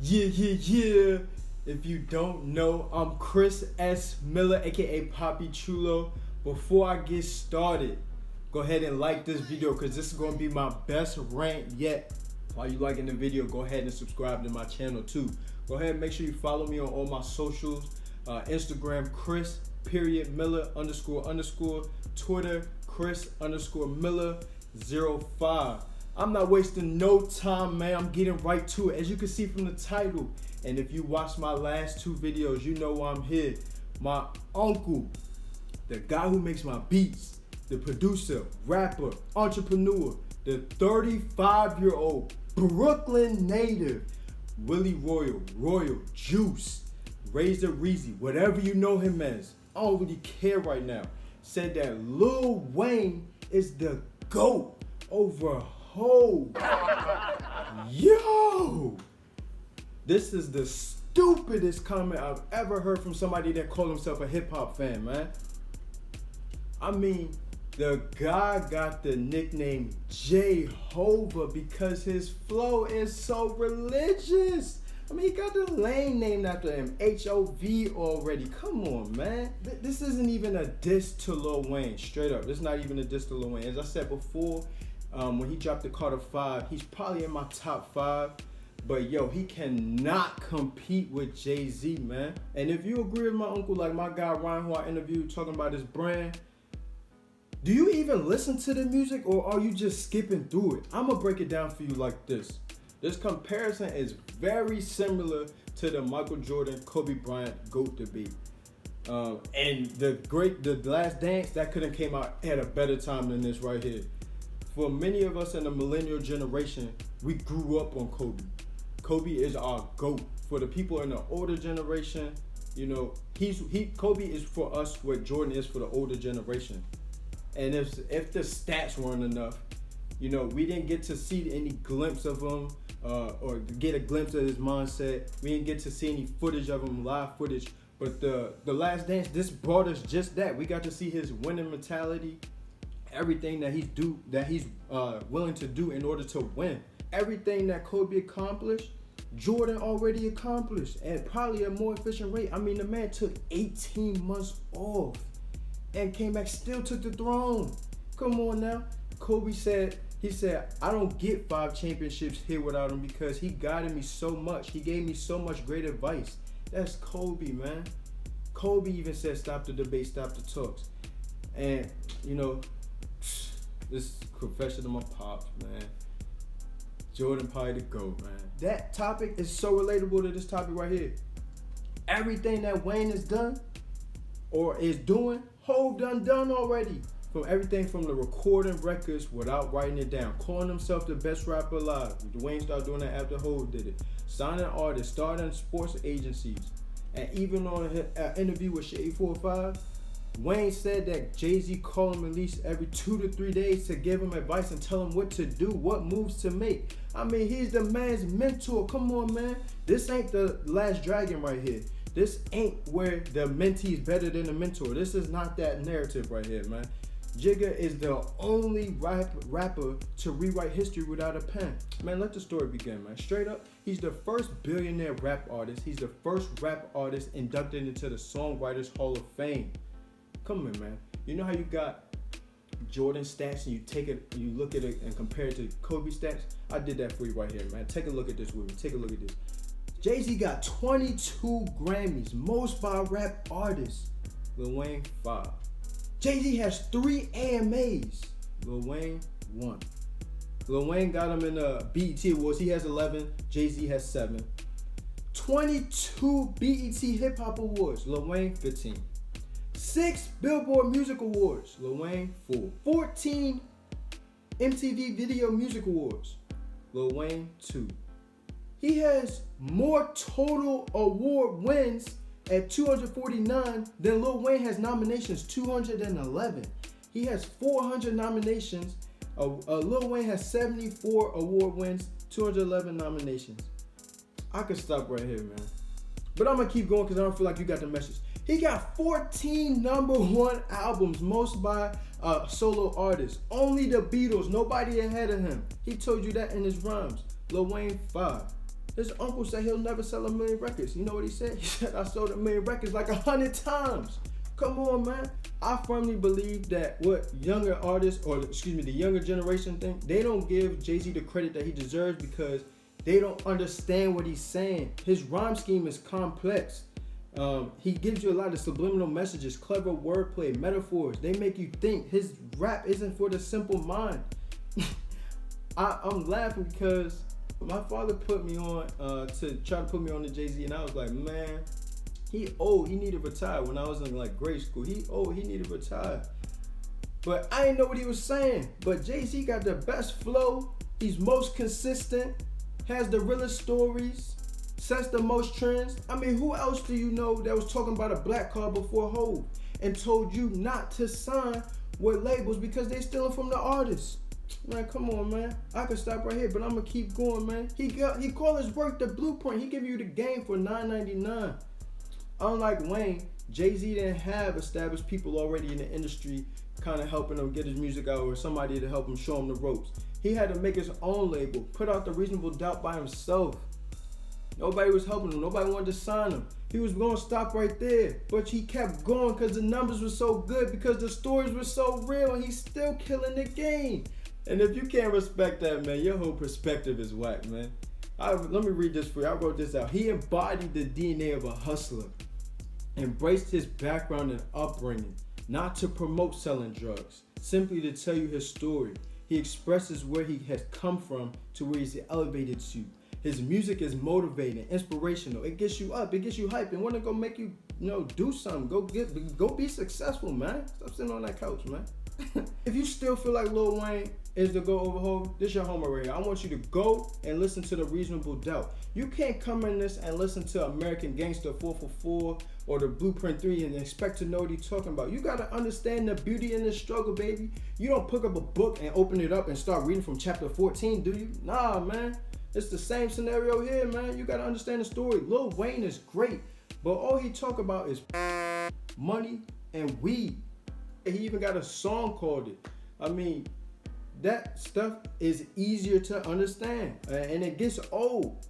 Yeah. If you don't know, I'm Chris S. Miller, aka Papi Chulo. Before I get started, go ahead and like this video because this is going to be my best rant yet. While you liking the video, go ahead and subscribe to my channel too. Go ahead and make sure you follow me on all my socials. Instagram, Chris.Miller __. Twitter, Chris_Miller05. I'm not wasting no time, man. I'm getting right to it. As you can see from the title, and if you watched my last two videos, you know why I'm here. My uncle, the guy who makes my beats, the producer, rapper, entrepreneur, the 35-year-old Brooklyn native, Willie Royal Juice, Razor Reezy, whatever you know him as, I don't really care right now, said that Lil Wayne is the GOAT over Hov. Yo! This is the stupidest comment I've ever heard from somebody that called himself a hip-hop fan, man. I mean, the guy got the nickname Jehovah because his flow is so religious. I mean, he got the lane named after him, H-O-V already. Come on, man. This isn't even a diss to Lil Wayne, straight up. This is not even a diss to Lil Wayne. As I said before, when he dropped the Carter 5, he's probably in my top 5. But yo, he cannot compete with Jay-Z, man. And if you agree with my uncle, like my guy Ryan, who I interviewed, talking about his brand, do you even listen to the music or are you just skipping through it? I'm gonna break it down for you like this. This comparison is very similar to the Michael Jordan, Kobe Bryant GOAT debate. And the Last Dance, that couldn't came out at a better time than this right here. For many of us in the millennial generation, we grew up on Kobe. Kobe is our GOAT. For the people in the older generation, you know, Kobe is for us what Jordan is for the older generation. And if the stats weren't enough, you know, we didn't get to see any glimpse of him or get a glimpse of his mindset. We didn't get to see any footage of him, live footage. But the Last Dance, this brought us just that. We got to see his winning mentality, everything that he's willing to do in order to win. Everything that Kobe accomplished, Jordan already accomplished at probably a more efficient rate. I mean, the man took 18 months off and came back, still took the throne. Come on now. Kobe said, I don't get 5 championships here without him because he guided me so much. He gave me so much great advice. That's Kobe, man. Kobe even said, stop the debate, stop the talks. And, you know, this confession to my pops, man. Jordan probably the GOAT, man. That topic is so relatable to this topic right here. Everything that Wayne has done or is doing, Hov done already. From everything from the recording records without writing it down, calling himself the best rapper alive. Wayne started doing that after Hov did it. Signing artists, starting sports agencies. And even on an interview with Shade 405, Wayne said that Jay-Z called him at least every 2 to 3 days to give him advice and tell him what to do, what moves to make. I mean, he's the man's mentor. Come on, man. This ain't the Last Dragon right here. This ain't where the mentee is better than the mentor. This is not that narrative right here, man. Jigga is the only rapper to rewrite history without a pen. Man, let the story begin, man. Straight up, he's the first billionaire rap artist. He's the first rap artist inducted into the Songwriters Hall of Fame. Come on, man. You know how you got Jordan stats and you take it, you look at it and compare it to Kobe stats? I did that for you right here, man. Take a look at this with me. Take a look at this. Jay-Z got 22 Grammys, most by a rap artist. Lil Wayne, 5. Jay-Z has 3 AMAs. Lil Wayne, 1. Lil Wayne got him in the BET Awards. He has 11. Jay-Z has 7. 22 BET Hip Hop Awards. Lil Wayne, 15. 6 Billboard Music Awards. Lil Wayne, 4. 14 MTV Video Music Awards. Lil Wayne, 2. He has more total award wins at 249 than Lil Wayne has nominations, 211. He has 400 nominations. Lil Wayne has 74 award wins, 211 nominations. I could stop right here, man. But I'm going to keep going because I don't feel like you got the message. He got 14 #1 albums, most by solo artists. Only the Beatles, nobody ahead of him. He told you that in his rhymes. Lil Wayne, 5. His uncle said he'll never sell 1 million records. You know what he said? He said, I sold 1 million records like 100 times. Come on, man. I firmly believe that what younger artists, or excuse me, the younger generation think, they don't give Jay-Z the credit that he deserves because they don't understand what he's saying. His rhyme scheme is complex. He gives you a lot of subliminal messages, clever wordplay, metaphors. They make you think. His rap isn't for the simple mind. I'm laughing because my father put me on to try to put me on to Jay-Z, and I was like, man, he old. He need to retire. When I was in like grade school, he old. He need to retire. But I didn't know what he was saying. But Jay-Z got the best flow. He's most consistent. Has the realest stories. Sets the most trends. I mean, who else do you know that was talking about a black car before Hov and told you not to sign with labels because they stealing from the artists? Man, come on, man. I could stop right here, but I'm gonna keep going, man. He called his work the blueprint. He give you the game for $9.99. Unlike Wayne, Jay-Z didn't have established people already in the industry kind of helping him get his music out or somebody to help him show him the ropes. He had to make his own label, put out the Reasonable Doubt by himself. Nobody was helping him. Nobody wanted to sign him. He was going to stop right there. But he kept going because the numbers were so good, because the stories were so real, and he's still killing the game. And if you can't respect that, man, your whole perspective is whack, man. Let me read this for you. I wrote this out. He embodied the DNA of a hustler, embraced his background and upbringing, not to promote selling drugs, simply to tell you his story. He expresses where he has come from to where he's elevated to. His music is motivating, inspirational. It gets you up, it gets you hyped, and want to go make you, do something. Go be successful, man. Stop sitting on that couch, man. If you still feel like Lil Wayne is the go over Hov, this your homework right here. I want you to go and listen to the Reasonable Doubt. You can't come in this and listen to American Gangster 444 or the Blueprint 3 and expect to know what he's talking about. You gotta understand the beauty in the struggle, baby. You don't pick up a book and open it up and start reading from chapter 14, do you? Nah, man. It's the same scenario here, man. You gotta understand the story. Lil Wayne is great, but all he talk about is money and weed. He even got a song called it. I mean, that stuff is easier to understand, and it gets old.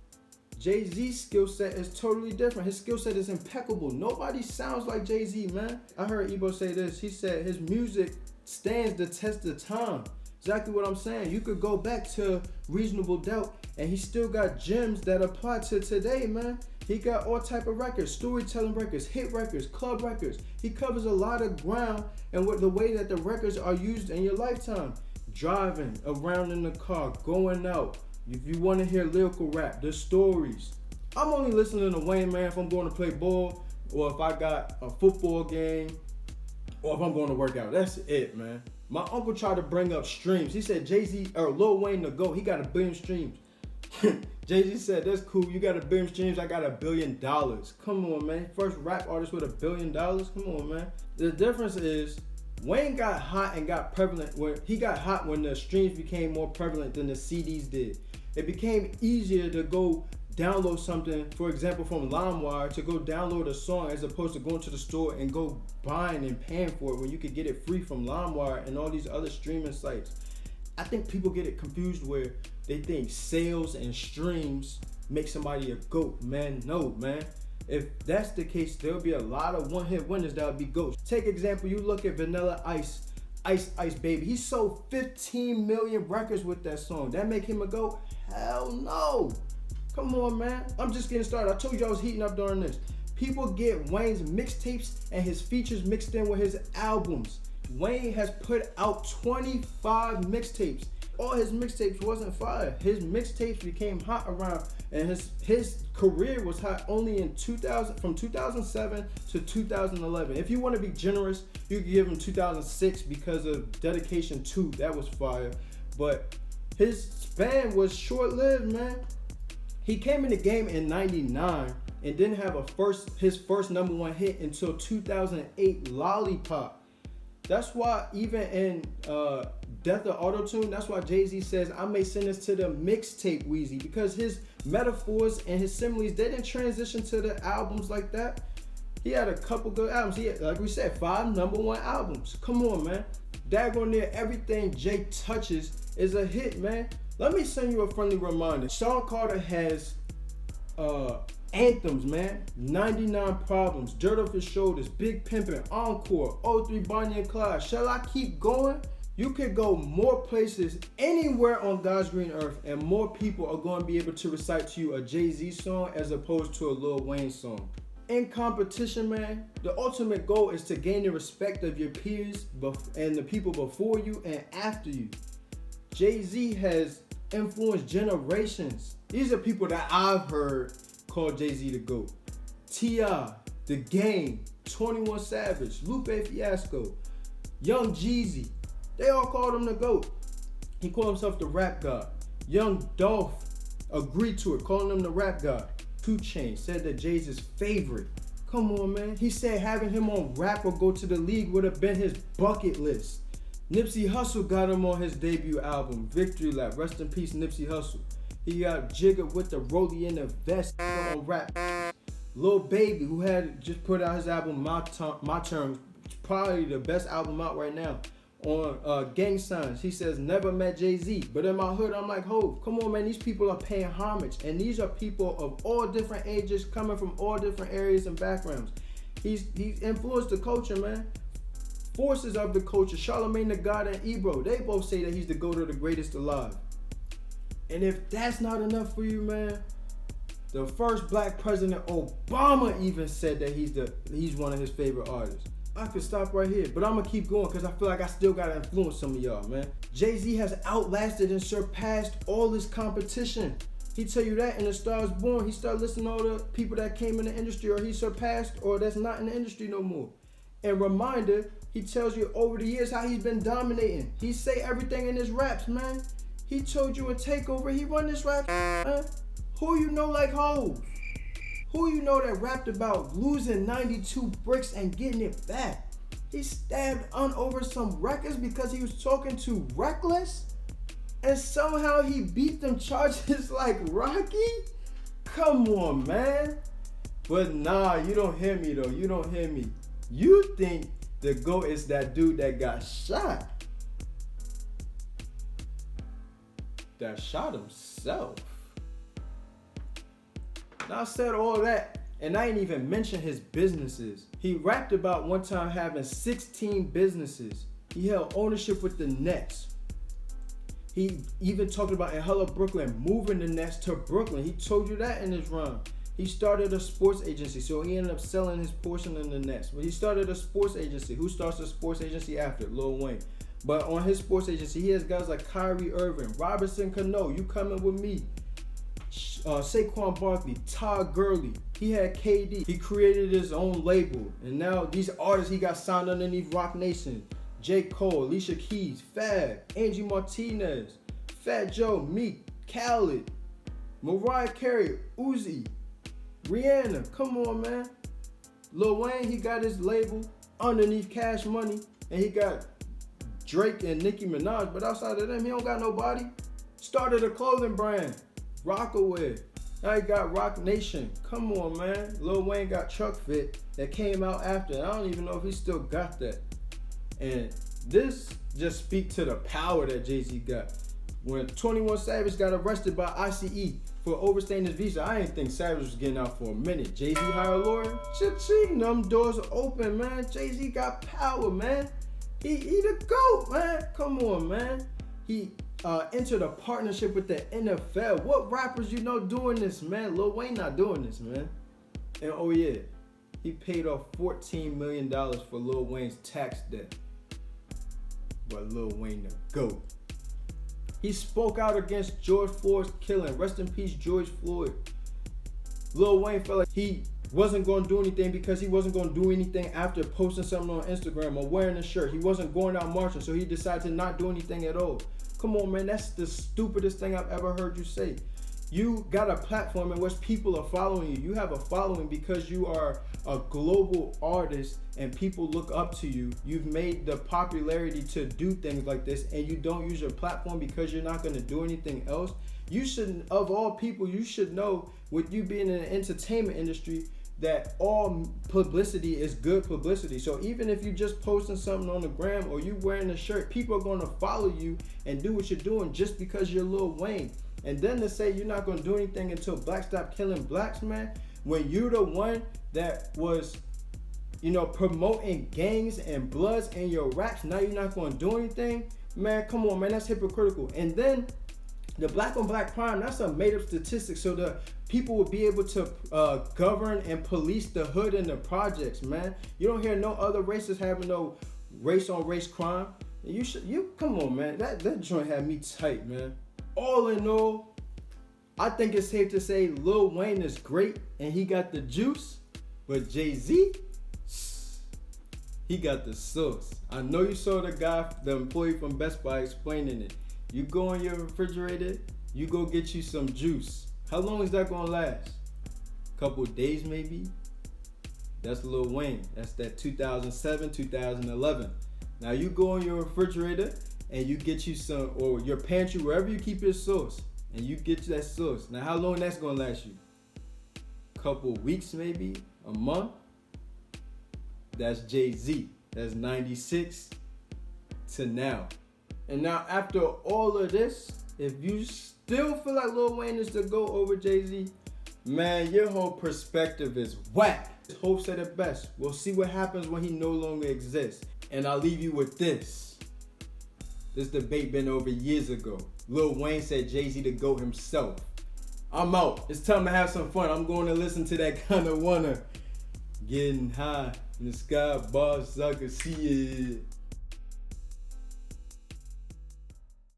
Jay-Z's skill set is totally different. His skill set is impeccable. Nobody sounds like Jay-Z, man. I heard Ebo say this. He said his music stands the test of time. Exactly what I'm saying. You could go back to Reasonable Doubt, and he still got gems that apply to today, man. He got all type of records, storytelling records, hit records, club records. He covers a lot of ground, and with the way that the records are used in your lifetime. Driving around in the car, going out. If you want to hear lyrical rap, the stories. I'm only listening to Wayne, man, if I'm going to play ball, or if I got a football game, or if I'm going to work out. That's it, man. My uncle tried to bring up streams. He said Jay-Z or Lil Wayne to go. He got 1 billion streams. Jay-Z said, that's cool. You got 1 billion streams. I got $1 billion. Come on, man. First rap artist with $1 billion. Come on, man. The difference is Wayne got hot and got prevalent when the streams became more prevalent than the CDs did. It became easier to go download something, for example, from LimeWire, to go download a song as opposed to going to the store and go buying and paying for it when you could get it free from LimeWire and all these other streaming sites. I think people get it confused where they think sales and streams make somebody a GOAT. Man, no, man. If that's the case, there'll be a lot of one-hit wonders that would be GOATs. Take example, you look at Vanilla Ice, Ice Baby. He sold 15 million records with that song. That make him a GOAT? Hell no. Come on, man. I'm just getting started. I told you I was heating up during this. People get Wayne's mixtapes and his features mixed in with his albums. Wayne has put out 25 mixtapes. All his mixtapes wasn't fire. His mixtapes became hot around, and his career was hot only in 2000, from 2007 to 2011. If you want to be generous, you could give him 2006 because of Dedication 2. That was fire. But his span was short-lived, man. He came in the game in 99 and didn't have his first #1 hit until 2008, Lollipop. That's why even in Death of Auto-Tune, that's why Jay-Z says, I may send this to the mixtape Weezy, because his metaphors and his similes, they didn't transition to the albums like that. He had a couple good albums. He had, like we said, 5 #1 albums. Come on, man. Daggone near everything Jay touches is a hit, man. Let me send you a friendly reminder. Sean Carter has anthems, man. 99 Problems, Dirt Off His Shoulders, Big Pimpin', Encore, O3, Bonnie and Clyde. Shall I keep going? You could go more places anywhere on God's green earth, and more people are going to be able to recite to you a Jay-Z song as opposed to a Lil Wayne song. In competition, man, the ultimate goal is to gain the respect of your peers and the people before you and after you. Jay-Z has influenced generations. These are people that I've heard call Jay-Z the GOAT. T.I., The Game, 21 Savage, Lupe Fiasco, Young Jeezy. They all called him the GOAT. He called himself the rap god. Young Dolph agreed to it, calling him the rap god. 2 Chainz said that Jay's his favorite. Come on, man. He said having him on Rap or Go to the League would have been his bucket list. Nipsey Hussle got him on his debut album, Victory Lap. Rest in peace, Nipsey Hussle. He got jiggered with the rollie in the vest on rap. Lil Baby, who had just put out his album, My Terms, probably the best album out right now, on Gang Signs. He says, never met Jay-Z. But in my hood, I'm like, Hov, come on, man. These people are paying homage. And these are people of all different ages, coming from all different areas and backgrounds. He's influenced the culture, man. Forces of the culture, Charlamagne the God and Ebro, they both say that he's the GOAT or the greatest alive. And if that's not enough for you, man, the first black president, Obama, even said that he's one of his favorite artists. I could stop right here, but I'm gonna keep going because I feel like I still gotta influence some of y'all, man. Jay-Z has outlasted and surpassed all his competition. He tell you that in A Star Is Born. He started listening to all the people that came in the industry, or he surpassed, or that's not in the industry no more. And reminder, he tells you over the years how he's been dominating. He say everything in his raps, man. He told you a takeover. He run this rap, man. Who you know like Hov? Who you know that rapped about losing 92 bricks and getting it back? He stabbed over some records because he was talking to Reckless? And somehow he beat them charges like Rocky? Come on, man. But nah, you don't hear me though. You don't hear me. You think the GOAT is that dude that got shot. That shot himself. Now I said all that, and I ain't even mention his businesses. He rapped about one time having 16 businesses. He held ownership with the Nets. He even talked about in Hello Brooklyn moving the Nets to Brooklyn. He told you that in his rhyme. He started a sports agency, so he ended up selling his portion in the Nets. But he started a sports agency. Who starts a sports agency after? Lil Wayne. But on his sports agency, he has guys like Kyrie Irving, Robinson Cano, You Coming With Me, Saquon Barkley, Todd Gurley. He had KD. He created his own label. And now these artists he got signed underneath Rock Nation. J. Cole, Alicia Keys, Fab, Angie Martinez, Fat Joe, Meek, Khaled, Mariah Carey, Uzi, Rihanna. Come on, man. Lil Wayne, he got his label underneath Cash Money. And he got Drake and Nicki Minaj. But outside of them, he don't got nobody. Started a clothing brand, Rockaway. Now he got Rock Nation. Come on, man. Lil Wayne got Chuck Fit that came out after. I don't even know if he still got that. And this just speaks to the power that Jay-Z got. When 21 Savage got arrested by ICE for overstaying his visa, I didn't think Savage was getting out for a minute. Jay-Z hired a lawyer. Cha-ching, them doors are open, man. Jay-Z got power, man. He the GOAT, man. Come on, man. He entered a partnership with the NFL. What rappers you know doing this, man? Lil Wayne not doing this, man. And oh yeah, he paid off $14 million for Lil Wayne's tax debt. But Lil Wayne the GOAT. He spoke out against George Floyd's killing. Rest in peace, George Floyd. Lil Wayne felt like he wasn't going to do anything because he wasn't going to do anything after posting something on Instagram or wearing a shirt. He wasn't going out marching, so he decided to not do anything at all. Come on, man, that's the stupidest thing I've ever heard you say. You got a platform in which people are following you. You have a following because you are a global artist and people look up to you. You've made the popularity to do things like this, and you don't use your platform because you're not going to do anything else. You should, of all people, you should know, with you being in the entertainment industry, that all publicity is good publicity. So even if you're just posting something on the gram or you wearing a shirt, people are going to follow you and do what you're doing just because you're Lil Wayne. And then to say you're not gonna do anything until blacks stop killing blacks, man, when you're the one that was, promoting gangs and bloods in your raps, now you're not gonna do anything, man, come on, man, that's hypocritical. And then the black on black crime, that's a made up statistic so the people will be able to govern and police the hood and the projects, man. You don't hear no other races having no race on race crime. You come on, man. That joint had me tight, man. All in all, I think it's safe to say Lil Wayne is great and he got the juice, but Jay-Z, he got the sauce. I know you saw the employee from Best Buy explaining it. You go in your refrigerator, you go get you some juice. How long is that gonna last? Couple days maybe? That's Lil Wayne. That's that 2007, 2011. Now you go in your refrigerator and you get you some, or your pantry, wherever you keep your sauce, and you get you that sauce. Now how long that's gonna last you? Couple weeks maybe? A month? That's Jay-Z. That's 96 to now. And now after all of this, if you still feel like Lil Wayne is the GOAT over Jay-Z, man, your whole perspective is whack. Hope said it best. We'll see what happens when he no longer exists. And I'll leave you with this. This debate been over years ago. Lil Wayne said Jay-Z the GOAT himself. I'm out. It's time to have some fun. I'm going to listen to that Kinda Wanna. Getting high in the sky, boss, I can see it.